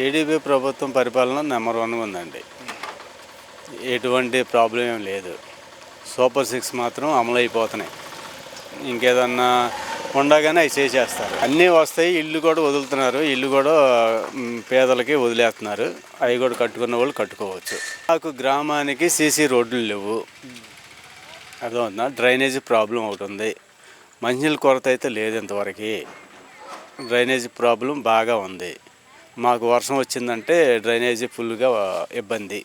TDP ప్రభుత్వం పరిపాలన number 1 ఉందండి. ఎటువంటి ప్రాబ్లం ఏం లేదు. సూపర్ 6 మాత్రం అమలైపోతున్నాయి. ఇంకేదన్నా ఉండగానే అవి చేసేస్తారు. అన్నీ వస్తాయి. ఇల్లు కూడా వదులుతున్నారు. ఇల్లు కూడా పేదలకి వదిలేస్తున్నారు. అవి కూడా కట్టుకున్న వాళ్ళు కట్టుకోవచ్చు. నాకు గ్రామానికి సీసీ రోడ్లు లేవు. అర్థమవుతుందా? డ్రైనేజీ ప్రాబ్లం ఒకటి ఉంది. మంచినీళ్ళ కొరత అయితే లేదు ఇంతవరకు. డ్రైనేజీ ప్రాబ్లం బాగా ఉంది. మాకు వర్షం వచ్చిందంటే డ్రైనేజీ ఫుల్గా ఇబ్బంది.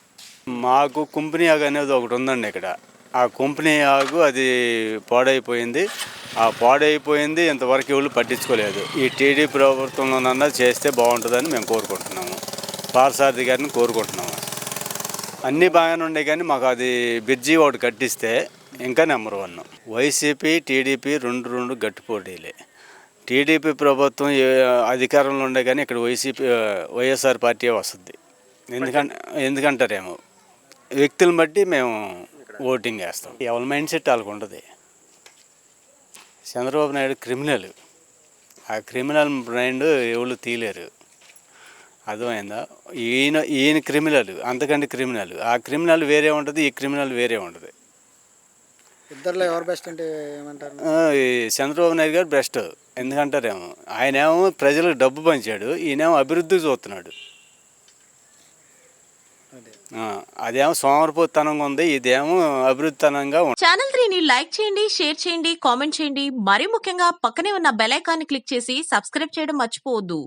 మాకు కుంపనీ ఆగు అనేది ఒకటి ఉందండి ఇక్కడ. ఆ కుంపనీ ఆగు అది పాడైపోయింది. ఆ పాడైపోయింది ఇంతవరకు ఎవరు పట్టించుకోలేదు. ఈ టీడీ ప్రభుత్వంలోనన్నా చేస్తే బాగుంటుందని మేము కోరుకుంటున్నాము. పార్సారథి గారిని కోరుకుంటున్నాము. అన్నీ బాగానే ఉన్నాయి కానీ మాకు అది బ్రిడ్జి ఒకటి కట్టిస్తే ఇంకా నెంబర్ 1. వైసీపీ టీడీపీ రెండు గట్టి పోటీలే. టీడీపీ ప్రభుత్వం అధికారంలో ఉండే కానీ ఇక్కడ వైఎస్ఆర్ పార్టీ వస్తుంది. ఎందుకంటారేమో వ్యక్తులను బట్టి మేము ఓటింగ్ వేస్తాం. ఎవరి మైండ్ సెట్ వాళ్ళకు ఉంటుంది. చంద్రబాబు నాయుడు క్రిమినల్. ఆ క్రిమినల్ మైండ్ ఎవరు తీయలేరు. అర్థమైందా? ఈయన క్రిమినల్, అంతకంటే క్రిమినల్. ఆ క్రిమినల్ వేరే ఉంటుంది, ఈ క్రిమినల్ వేరే ఉంటుంది. ఇద్దరులో ఎవరు బెస్ట్ అంటే ఏమంటారు? చంద్రబాబు నాయుడు గారు బెస్ట్. ఎందుకంటారేమో ఆయనేమో ప్రజలకు డబ్బు పంచాడు, ఈయనేమో అభివృద్ధి చూస్తున్నాడు. అదేమో సోమరిపోతనంగా ఉంది, ఇదేమో అభివృద్ధితనంగా ఉంది. ఛానల్ 3ని లైక్ చేయండి, షేర్ చేయండి, కామెంట్ చేయండి. మరీ ముఖ్యంగా పక్కనే ఉన్న బెల్ ఐకాన్ ని క్లిక్ చేసి సబ్స్క్రైబ్ చేయడం మర్చిపోవద్దు.